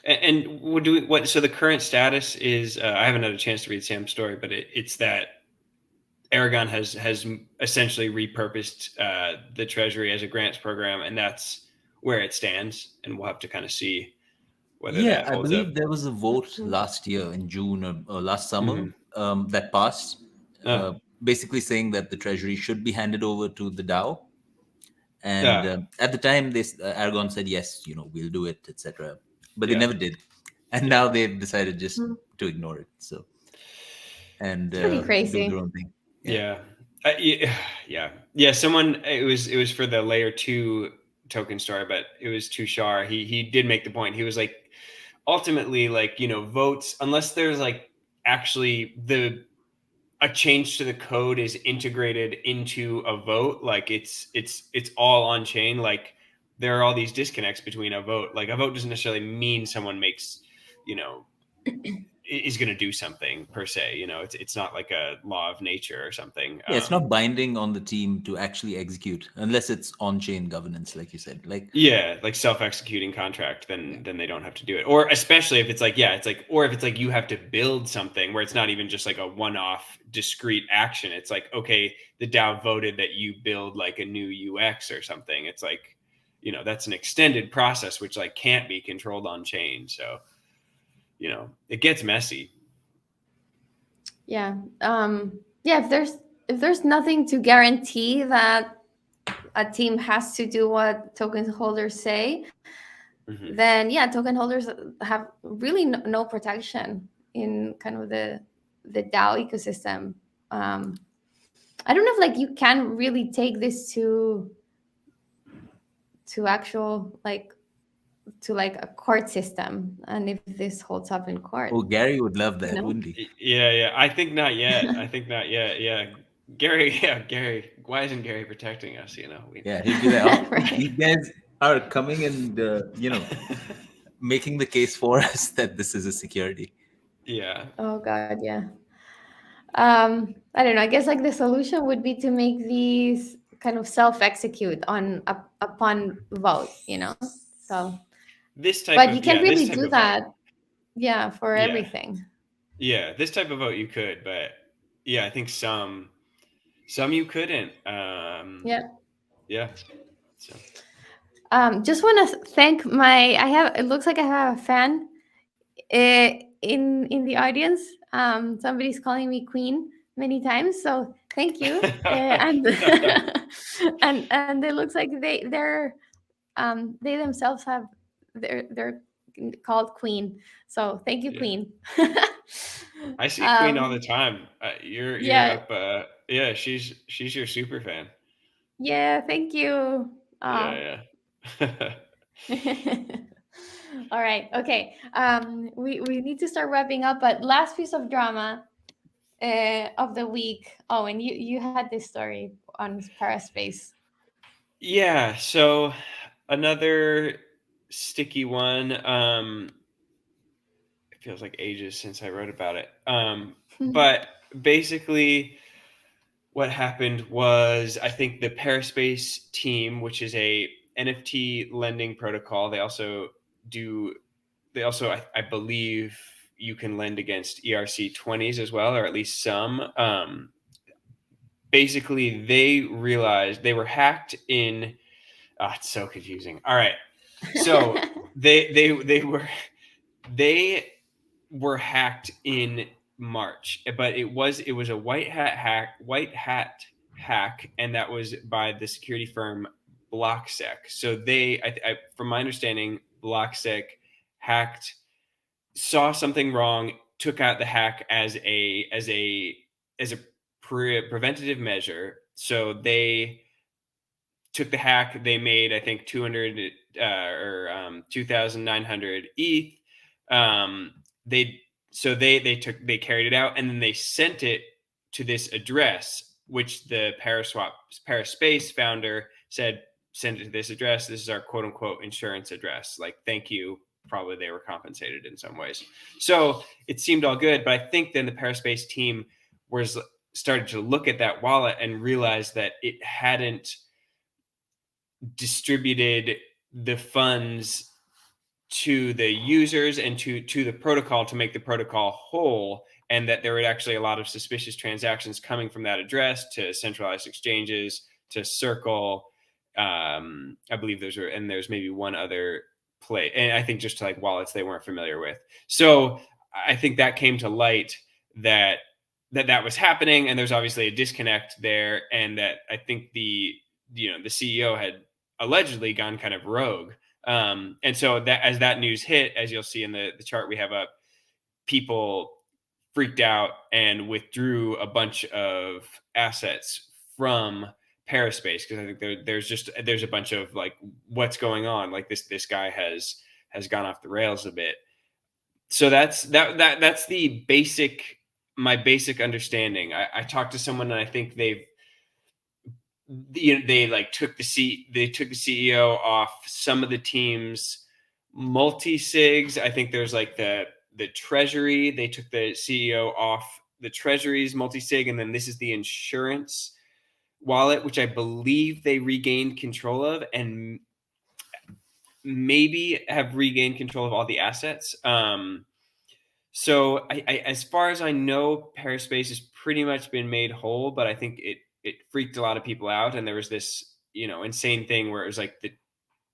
And what? So the current status is I haven't had a chance to read Sam's story, but it's that Aragon has essentially repurposed the treasury as a grants program, and that's where it stands. And we'll have to kind of see whether Yeah, that I holds up. believe there was a vote last year in June or last summer Mhm. that passed, Uh, basically saying that the treasury should be handed over to the DAO. And uh, at the time, Aragon said yes, we'll do it, etc. but they never did. And now they've decided just to ignore it. So, and pretty crazy. do their own thing. Someone, it was for the layer 2 token story, but it was Tushar. He did make the point. He was like, ultimately, like, votes, unless there's like actually a change to the code is integrated into a vote, like it's all on chain. Like, there are all these disconnects between a vote. Like, a vote doesn't necessarily mean someone makes, is going to do something per se. It's not like a law of nature or something. It's not binding on the team to actually execute unless it's on-chain governance, like you said. Like self-executing contract, then they don't have to do it. Or especially if it's like, or if it's like you have to build something where it's not even just like a one-off discrete action. It's like, okay, the DAO voted that you build like a new UX or something. It's like, that's an extended process, which like can't be controlled on chain. So, it gets messy. Yeah. If there's nothing to guarantee that a team has to do what token holders say, then token holders have really no protection in kind of the DAO ecosystem. I don't know if like you can really take this to actual to a court system, and if this holds up in court. Oh, Gary would love that, wouldn't he? Yeah. I think not yet. Yeah. Gary, why isn't Gary protecting us? He'd be like, Right. These guys are coming and making the case for us that this is a security. Yeah. Oh God, yeah. I don't know. I guess like the solution would be to make these kind of self-execute upon vote, So but you can't really do that. For everything. Yeah, this type of vote you could, but I think some you couldn't. So. Just want to thank it looks like I have a fan in the audience. Somebody's calling me queen many times, so thank you. And and it looks like they themselves they're called queen. So thank you, queen. I see queen all the time. You're up. She's your super fan. Yeah, thank you. Yeah. All right. Okay. We need to start wrapping up, but last piece of drama of the week. Oh, and you had this story on Parispace. Yeah. So another sticky one. It feels like ages since I wrote about it. But basically, what happened was, I think the Parispace team, which is a NFT lending protocol, they also, I believe you can lend against ERC-20s as well, or at least some. Basically, they realized they were hacked in. It's so confusing. All right, so they were hacked in March, but it was a white hat hack, and that was by the security firm BlockSec. So from my understanding, BlockSec saw something wrong, took out the hack as a preventative measure. So they took the hack. They made, I think, 2,900 ETH. They carried it out, and then they sent it to this address, which the Parispace founder said, send it to this address. This is our quote unquote insurance address. Like, thank you. Probably they were compensated in some ways. So it seemed all good, but I think then the Parispace team started to look at that wallet and realized that it hadn't distributed the funds to the users and to the protocol to make the protocol whole, and that there were actually a lot of suspicious transactions coming from that address to centralized exchanges, to Circle. I believe there's maybe one other play, and I think just to like wallets they weren't familiar with. So I think that came to light that was happening, and there's obviously a disconnect there, and that I think the CEO had allegedly gone kind of rogue And so that as that news hit, as you'll see in the chart we have up, people freaked out and withdrew a bunch of assets from Parispace, because I think there's a bunch of like, what's going on? Like this guy has gone off the rails a bit. So that's the my basic understanding. I talked to someone and I think they took the CEO off some of the team's multi-sigs. I think there's like the treasury. They took the CEO off the treasury's multi-sig, and then this is the insurance wallet, which I believe they regained control of, and maybe have regained control of all the assets. So I as far as I know, Parispace has pretty much been made whole, but I think it freaked a lot of people out. And there was this, insane thing where it was like the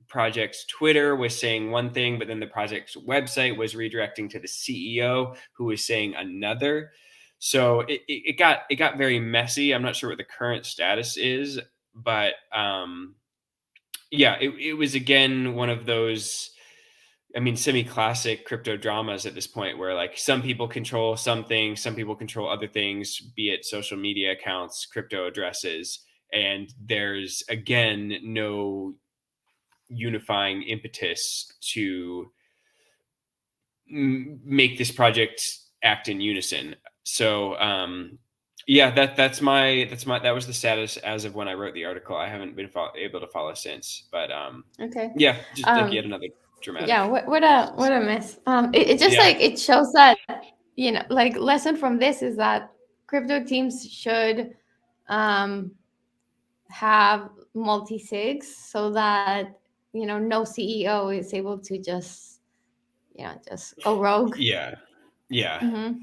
project's Twitter was saying one thing, but then the project's website was redirecting to the CEO, who was saying another. So it got very messy. I'm not sure what the current status is, but it was again one of those, semi-classic crypto dramas at this point, where like some people control some things, some people control other things, be it social media accounts, crypto addresses, and there's again no unifying impetus to make this project act in unison. So that was the status as of when I wrote the article. I haven't been able to follow since, but okay, just like yet another dramatic. Yeah, what a mess. It just like it shows that, like lesson from this is that crypto teams should have multi-sigs, so that no CEO is able to just go rogue. Yeah. Mm-hmm.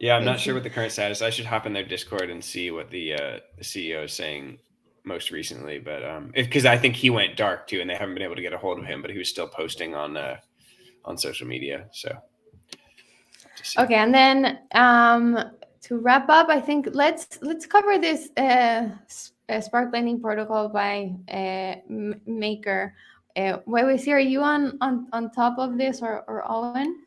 I'm not sure what the current status. I should hop in their Discord and see what the CEO is saying most recently, but because I think he went dark too, and they haven't been able to get a hold of him, but he was still posting on social media. So okay, and then to wrap up, I think let's cover this Spark Lightning protocol by Maker. Wait, are you on top of this, or Owen?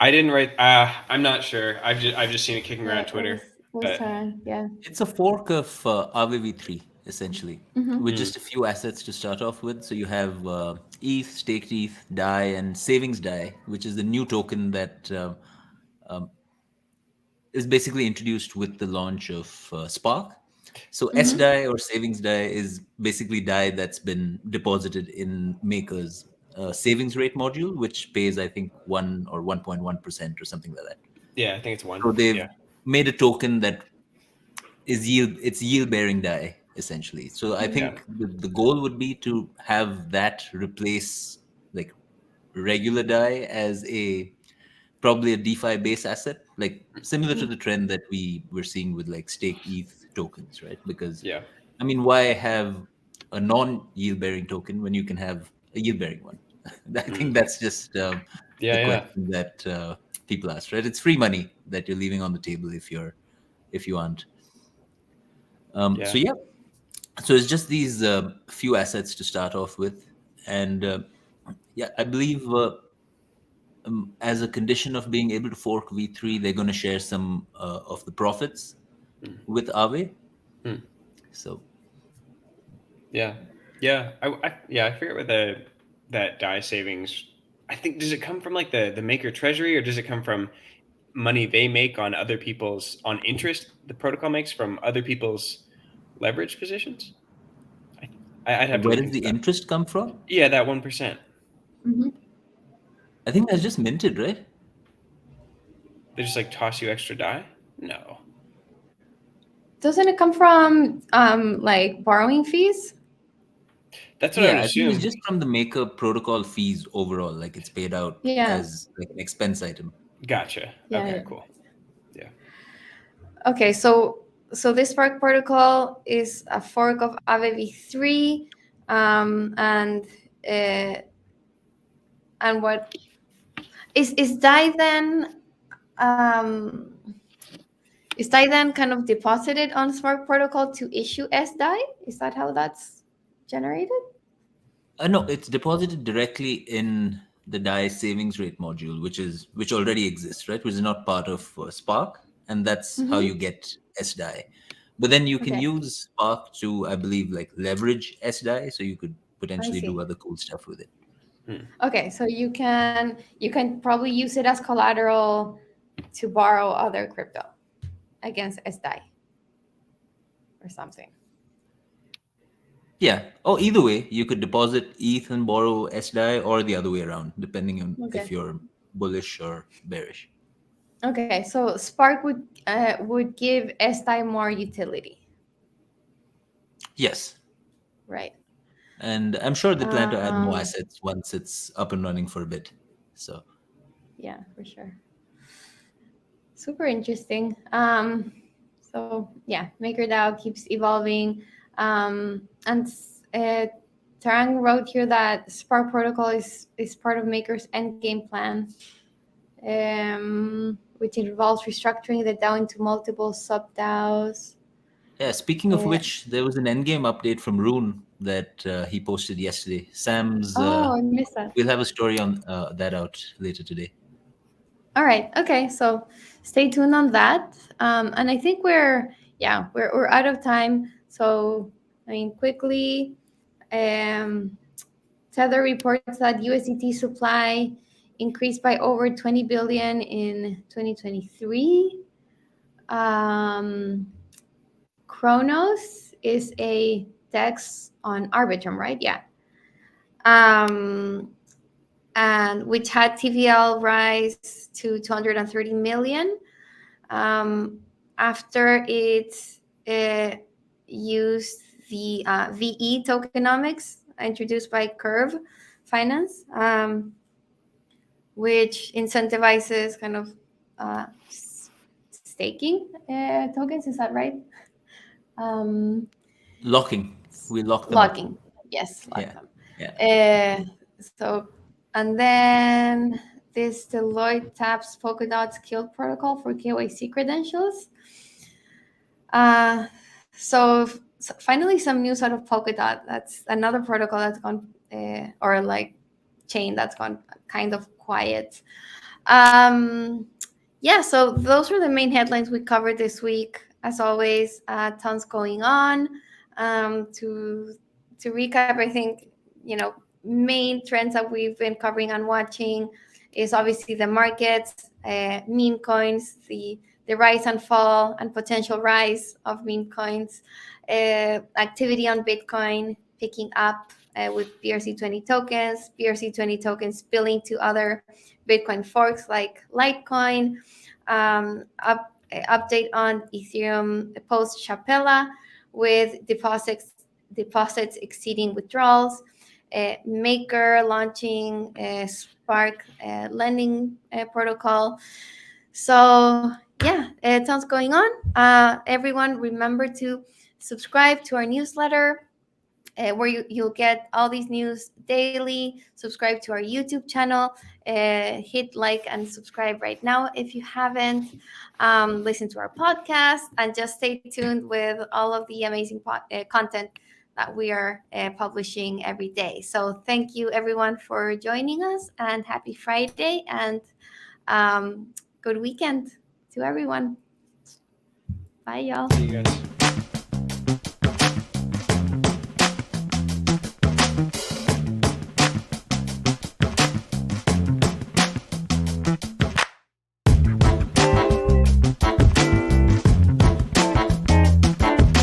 I didn't write. I'm not sure. I've just seen it kicking around Twitter. It's a fork of AAV3 essentially, with just a few assets to start off with. So you have ETH, staked ETH, DAI, and savings DAI, which is the new token that is basically introduced with the launch of Spark. So SDAI or savings DAI is basically DAI that's been deposited in Maker's savings rate module, which pays, I think, 1 or 1.1% or something like that. Yeah, I think it's 1. So they've made a token that is yield bearing DAI essentially. So I think the goal would be to have that replace like regular DAI as probably a DeFi based asset, like similar to the trend that we were seeing with like staked ETH tokens, right? Because why have a non-yield bearing token when you can have a yield bearing one? I think that's just the question that people ask, right? It's free money that you're leaving on the table if you aren't. So it's just these few assets to start off with, and I believe as a condition of being able to fork V3, they're going to share some of the profits with Aave. So I forget what that DAI savings. I think, does it come from like the Maker treasury, or does it come from money they make on other people's interest the protocol makes from other people's leverage positions? I'd have to. Where does the interest come from? Yeah, that 1%. I think that's just minted, right? They just like toss you extra DAI? No. Doesn't it come from like borrowing fees? That's what I would I assume. think it's just from the Maker protocol fees overall, like it's paid out as like an expense item. Gotcha. Okay, cool. Yeah. Okay, so this Spark protocol is a fork of Aave v3, and what is DAI then? Is DAI then kind of deposited on Spark protocol to issue SDAI? Is that how that's generated? No, it's deposited directly in the DAI savings rate module, which already exists, right? Which is not part of Spark, and that's how you get SDAI. But then you can use Spark to, I believe, like leverage SDAI, so you could potentially do other cool stuff with it. Okay, so you can probably use it as collateral to borrow other crypto against SDAI or something. Yeah. Oh, either way, you could deposit ETH and borrow SDAI, or the other way around, depending on if you're bullish or bearish. Okay, so Spark would give SDAI more utility. Yes. Right. And I'm sure they plan to add more assets once it's up and running for a bit. So. Yeah, for sure. Super interesting. So yeah, MakerDAO keeps evolving. And Tarang wrote here that Spark protocol is part of Maker's endgame plan, which involves restructuring the DAO into multiple sub-DAOs. Yeah, speaking of which, there was an endgame update from Rune that he posted yesterday. Sam's. I missed that. We'll have a story on that out later today. All right. Okay. So stay tuned on that. And I think we're out of time. So I mean, quickly, Tether reports that USDT supply increased by over 20 billion in 2023. Kronos is a DEX on Arbitrum, right? Yeah. And which had TVL rise to 230 million after it used the VE tokenomics introduced by Curve Finance, which incentivizes kind of staking tokens. Is that right? Locking. We lock them. Locking. Yes. Lock them. Yeah. So, and then this Deloitte taps Polkadot's Guild protocol for KYC credentials. So finally, some news out of Polkadot. That's another protocol that's gone, or like chain that's gone kind of quiet. Yeah, so those were the main headlines we covered this week. As always, tons going on. To recap, I think, main trends that we've been covering and watching is obviously the markets, meme coins, the rise and fall and potential rise of meme coins, activity on Bitcoin picking up with BRC20 tokens, BRC20 tokens spilling to other Bitcoin forks like Litecoin, update on Ethereum post Chapella with deposits exceeding withdrawals, Maker launching Spark lending protocol. So yeah, tons going on. Everyone, remember to subscribe to our newsletter, where you'll get all these news daily. Subscribe to our YouTube channel. Hit like and subscribe right now if you haven't. Listen to our podcast and just stay tuned with all of the amazing content that we are publishing every day. So thank you everyone for joining us, and happy Friday, and good weekend to everyone. Bye, y'all. See you guys.